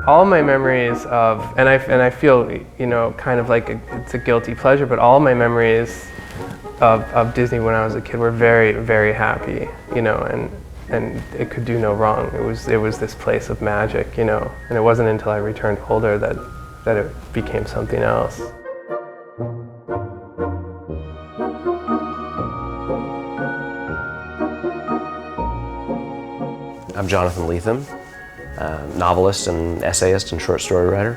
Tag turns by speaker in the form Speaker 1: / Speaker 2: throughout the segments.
Speaker 1: All my memories of, and I feel, you know, kind of like it's a guilty pleasure, but all my memories of Disney when I was a kid were very, very happy, you know, and it could do no wrong. It was this place of magic, you know, and it wasn't until I returned older that it became something else.
Speaker 2: I'm Jonathan Lethem, novelist and essayist and short story writer.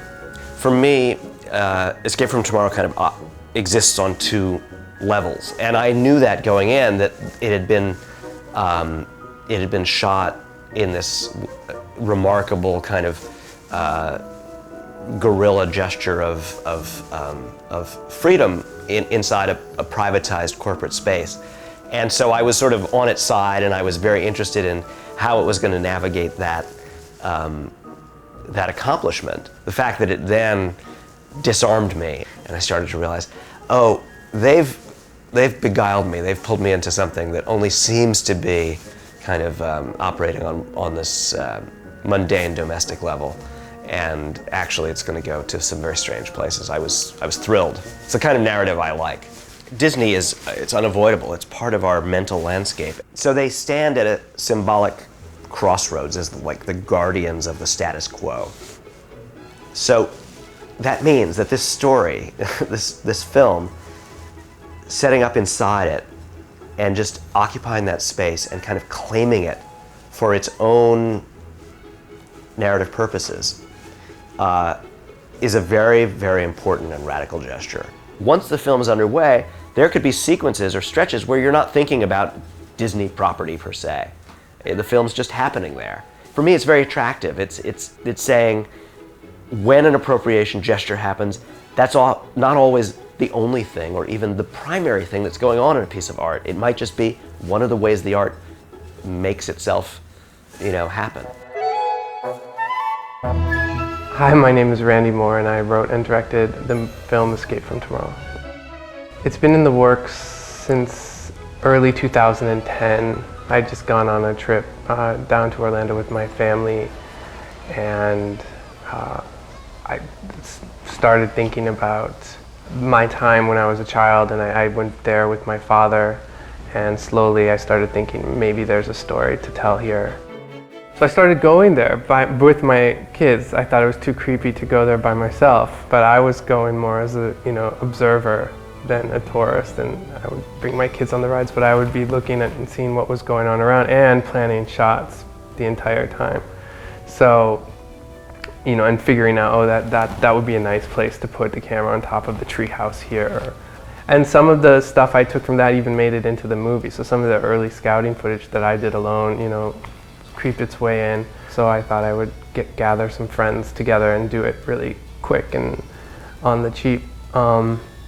Speaker 2: For me, Escape from Tomorrow kind of exists on two levels, and I knew that going in, that it had been shot in this remarkable kind of guerrilla gesture of freedom inside a privatized corporate space. And so I was sort of on its side, and I was very interested in how it was going to navigate that accomplishment. The fact that it then disarmed me, and I started to realize, oh, they've beguiled me. They've pulled me into something that only seems to be kind of operating on this mundane domestic level, and actually it's going to go to some very strange places. I was thrilled. It's the kind of narrative I like. Disney it's unavoidable. It's part of our mental landscape. So they stand at a symbolic crossroads as like the guardians of the status quo. So that means that this story, this film, setting up inside it and just occupying that space and kind of claiming it for its own narrative purposes is a very, very important and radical gesture. Once the film is underway, there could be sequences or stretches where you're not thinking about Disney property per se. The film's just happening there. For me, it's very attractive. It's saying when an appropriation gesture happens, that's not always the only thing or even the primary thing that's going on in a piece of art. It might just be one of the ways the art makes itself, you know, happen.
Speaker 1: Hi, my name is Randy Moore, and I wrote and directed the film Escape from Tomorrow. It's been in the works since early 2010. I'd just gone on a trip down to Orlando with my family, and I started thinking about my time when I was a child, and I went there with my father, and slowly I started thinking maybe there's a story to tell here. So I started going there with my kids. I thought it was too creepy to go there by myself, but I was going more as a, you know, observer than a tourist, and I would bring my kids on the rides, but I would be looking at and seeing what was going on around and planning shots the entire time. So, you know, and figuring out, oh, that would be a nice place to put the camera on top of the treehouse here. And some of the stuff I took from that even made it into the movie. So some of the early scouting footage that I did alone, you know, creeped its way in. So I thought I would gather some friends together and do it really quick and on the cheap.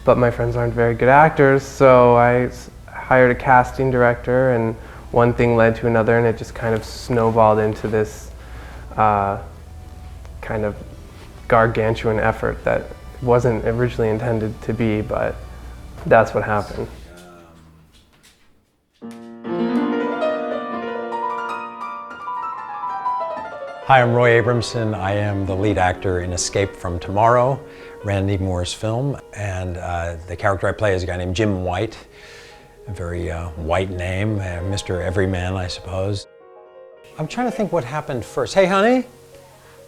Speaker 1: But my friends aren't very good actors, so I hired a casting director, and one thing led to another, and it just kind of snowballed into this kind of gargantuan effort that wasn't originally intended to be, but that's what happened.
Speaker 3: Hi, I'm Roy Abramson. I am the lead actor in Escape from Tomorrow, Randy Moore's film, and the character I play is a guy named Jim White, a very white name, Mr. Everyman, I suppose. I'm trying to think what happened first. Hey, honey,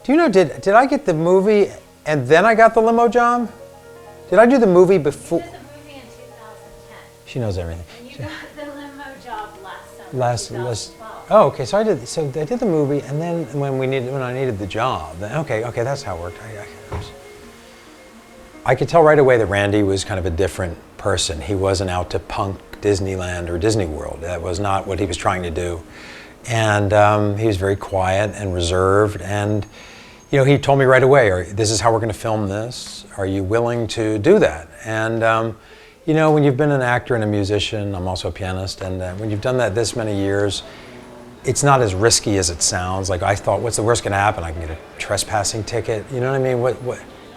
Speaker 3: do you know, did I get the movie and then I got the limo job? Did I do the movie before?
Speaker 4: She did the movie in 2010.
Speaker 3: She knows everything.
Speaker 4: And you got the limo job last summer, 2012.
Speaker 3: Oh, okay. So I did the movie, and then when I needed the job, then, okay, that's how it worked. I could tell right away that Randy was kind of a different person. He wasn't out to punk Disneyland or Disney World. That was not what he was trying to do, and he was very quiet and reserved. And you know, he told me right away, "This is how we're going to film this. Are you willing to do that?" And you know, when you've been an actor and a musician, I'm also a pianist, and when you've done that this many years, it's not as risky as it sounds. Like I thought, what's the worst going to happen? I can get a trespassing ticket. You know what I mean? What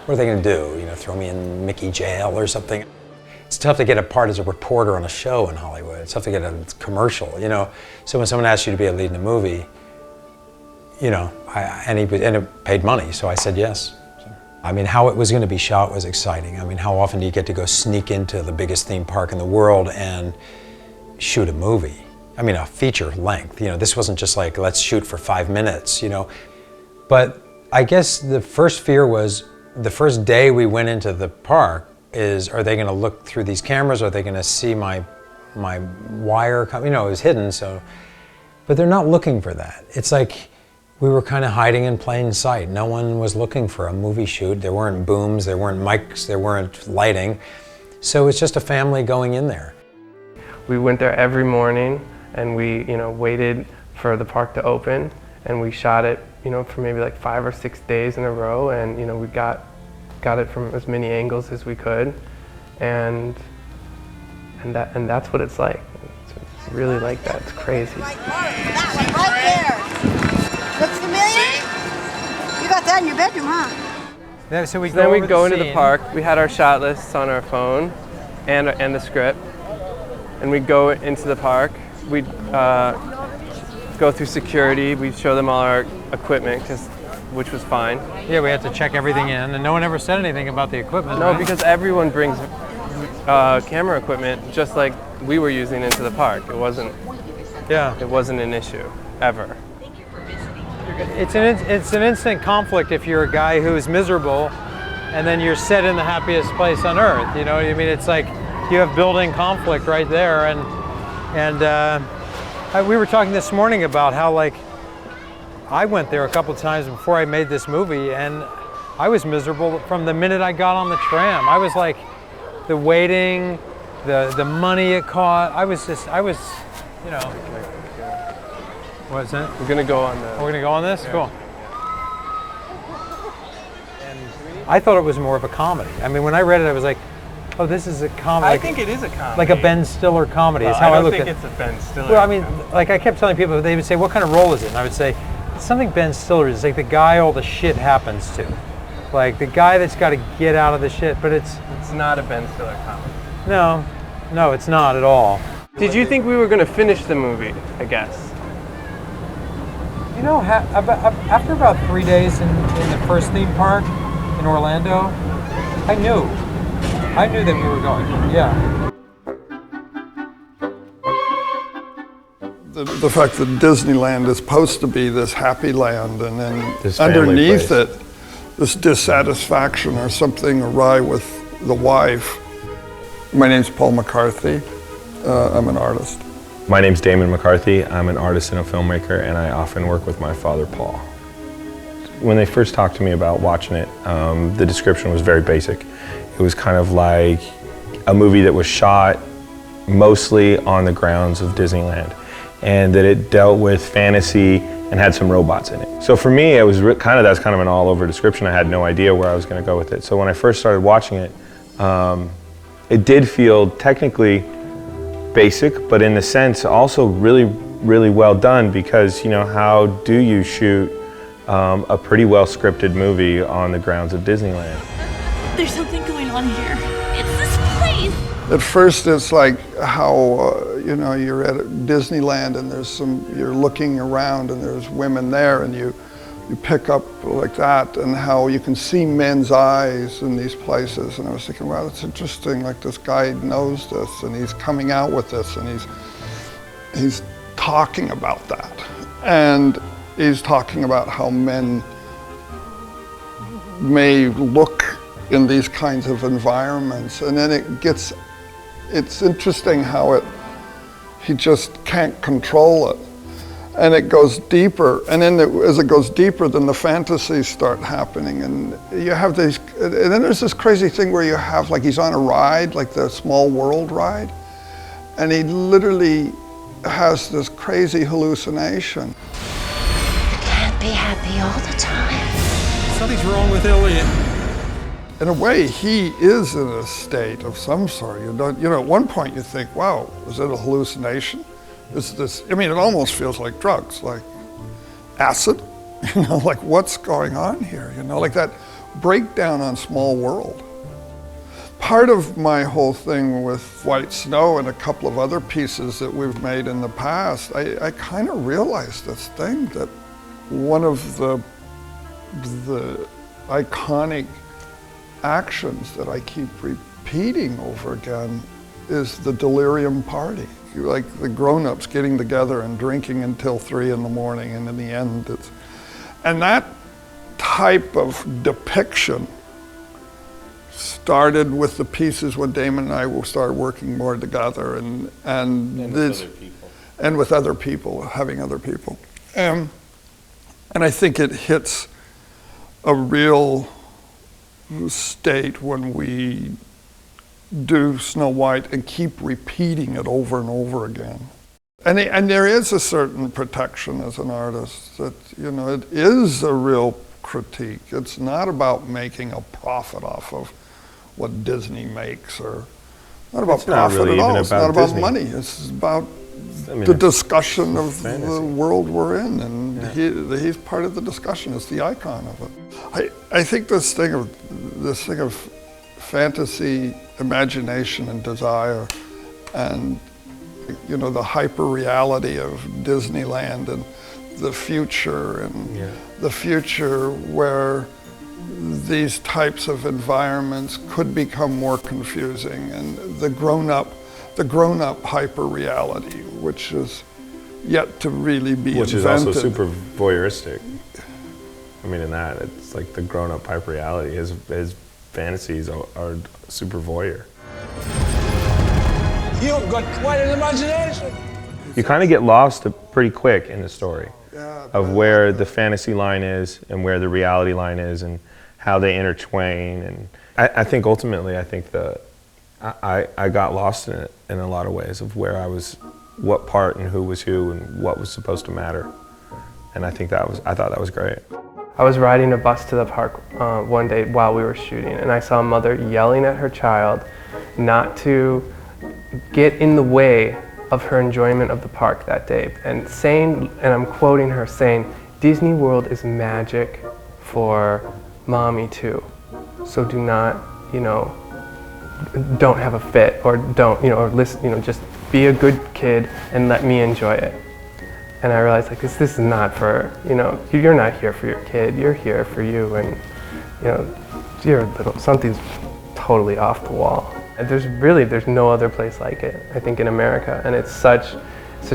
Speaker 3: are they going to do? You know, throw me in Mickey jail or something? It's tough to get a part as a reporter on a show in Hollywood. It's tough to get a commercial, you know. So when someone asks you to be a lead in a movie, you know, and it paid money, so I said yes. I mean, how it was going to be shot was exciting. I mean, how often do you get to go sneak into the biggest theme park in the world and shoot a movie? I mean, a feature length. You know, this wasn't just like, let's shoot for 5 minutes, you know. But I guess the first fear was, the first day we went into the park is, are they going to look through these cameras? Are they going to see my wire? You know, it was hidden, so. But they're not looking for that. It's like, we were kind of hiding in plain sight. No one was looking for a movie shoot. There weren't booms, there weren't mics, there weren't lighting. So it's just a family going in there.
Speaker 1: We went there every morning and we, you know, waited for the park to open, and we shot it, you know, for maybe like 5 or 6 days in a row, and you know, we got it from as many angles as we could, and that's what it's like. It's really like that. It's crazy.
Speaker 5: That one right there. Looks familiar? You got that in your bedroom, huh?
Speaker 3: Yeah, so
Speaker 1: then we go into the park. We had our shot lists on our phone and the script. And we go into the park. We go through security. We show them all our equipment, which was fine.
Speaker 3: Yeah, we had to check everything in, and no one ever said anything about the equipment.
Speaker 1: No,
Speaker 3: right?
Speaker 1: because everyone brings camera equipment just like we were using into the park. It wasn't an issue, ever.
Speaker 3: It's an instant conflict if you're a guy who's miserable and then you're set in the happiest place on earth. You know what I mean? It's like you have building conflict right there. And we were talking this morning about how, like, I went there a couple times before I made this movie, and I was miserable from the minute I got on the tram. I was like, the waiting, the money it cost. I was, you know. What's that?
Speaker 1: We're gonna go on the.
Speaker 3: We're gonna go on this? Yeah. Cool. And I thought it was more of a comedy. I mean, when I read it, I was like, oh, this is a comedy.
Speaker 1: I think it is a comedy.
Speaker 3: Like a Ben Stiller comedy is how I looked at it.
Speaker 1: I don't think it's a Ben Stiller.
Speaker 3: Well, I mean, like I kept telling people, they would say, what kind of role is it? And I would say, it's something Ben Stiller is. It's like the guy all the shit happens to. Like the guy that's got to get out of the shit, but it's
Speaker 1: not a Ben Stiller comedy.
Speaker 3: No, it's not at all.
Speaker 1: Did you think we were gonna finish the movie, I guess?
Speaker 3: You know, after about 3 days in the first theme park in Orlando, I knew that we were going. Yeah.
Speaker 6: The fact that Disneyland is supposed to be this happy land, and then
Speaker 7: this
Speaker 6: underneath it, this dissatisfaction or something awry with the wife. My name's Paul McCarthy. I'm an artist.
Speaker 7: My name's Damon McCarthy. I'm an artist and a filmmaker, and I often work with my father, Paul. When they first talked to me about watching it, the description was very basic. It was kind of like a movie that was shot mostly on the grounds of Disneyland, and that it dealt with fantasy and had some robots in it. So for me, it was that's kind of an all-over description. I had no idea where I was going to go with it. So when I first started watching it, it did feel technically basic, but in a sense also really, really well done, because, you know, how do you shoot a pretty well scripted movie on the grounds of Disneyland?
Speaker 4: There's something going on here. It's this place.
Speaker 6: At first, it's like how you know, you're at Disneyland and you're looking around and there's women there, and you pick up like that, and how you can see men's eyes in these places. And I was thinking, wow, that's interesting. Like, this guy knows this, and he's coming out with this, and he's talking about that, and he's talking about how men may look in these kinds of environments. And then it's interesting how he just can't control it. And it goes deeper, and then as it goes deeper, then the fantasies start happening, and you have these, and then there's this crazy thing where you have, like, he's on a ride, like the Small World ride, and he literally has this crazy hallucination.
Speaker 5: You can't be happy all the time.
Speaker 3: Something's wrong with Elliot.
Speaker 6: In a way, he is in a state of some sort. You know, at one point you think, wow, is it a hallucination? Is this, I mean, it almost feels like drugs, like acid, you know, like what's going on here? You know, like that breakdown on Small World. Part of my whole thing with White Snow and a couple of other pieces that we've made in the past, I kind of realized this thing that one of the iconic actions that I keep repeating over again is the delirium party. Like the grown-ups getting together and drinking until 3 in the morning, and in the end it's... And that type of depiction started with the pieces when Damon and I will start working more together and with other people, having other people. And I think it hits a real state when we do Snow White and keep repeating it over and over again. And there is a certain protection as an artist that, you know, it is a real critique. It's not about making a profit off of what Disney makes, or not about profit at all. It's not about money. It's about the discussion of the world we're in, and he's part of the discussion. It's the icon of it. I think this thing of fantasy, imagination, and desire, and you know, the hyper reality of Disneyland and the future, and the future where these types of environments could become more confusing, and the grown-up hyper reality, which is yet to really be invented.
Speaker 7: Which is also super voyeuristic. I mean, in that, it's like the grown-up hyper reality. His fantasies are super voyeur.
Speaker 8: You've got quite an imagination.
Speaker 7: You kind of get lost pretty quick in the story of where the fantasy line is and where the reality line is and how they intertwine. And I think ultimately, I got lost in it in a lot of ways, of where I was, what part and who was who and what was supposed to matter. And I thought that was great.
Speaker 1: I was riding a bus to the park one day while we were shooting, and I saw a mother yelling at her child not to get in the way of her enjoyment of the park that day, and saying, and I'm quoting her, saying, "Disney World is magic for mommy too, so do not, you know, don't have a fit, or don't, you know, or listen, you know, just be a good kid and let me enjoy it." And I realized, like, this is not for, you know, you're not here for your kid, you're here for you, and, you know, something's totally off the wall. And there's no other place like it, I think, in America, and it's such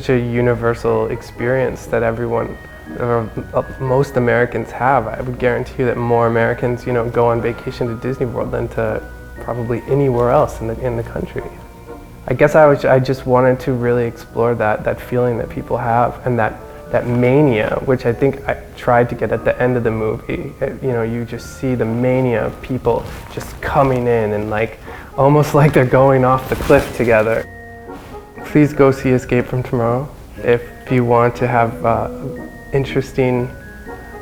Speaker 1: a universal experience that everyone, or most Americans have. I would guarantee you that more Americans, you know, go on vacation to Disney World than to probably anywhere else in the country. I guess I just wanted to really explore that feeling that people have, and that mania, which I think I tried to get at the end of the movie. You know, you just see the mania of people just coming in and like, almost like they're going off the cliff together. Please go see Escape from Tomorrow if you want to have interesting,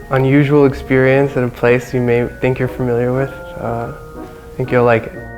Speaker 1: unusual experience at a place you may think you're familiar with. I think you'll like it.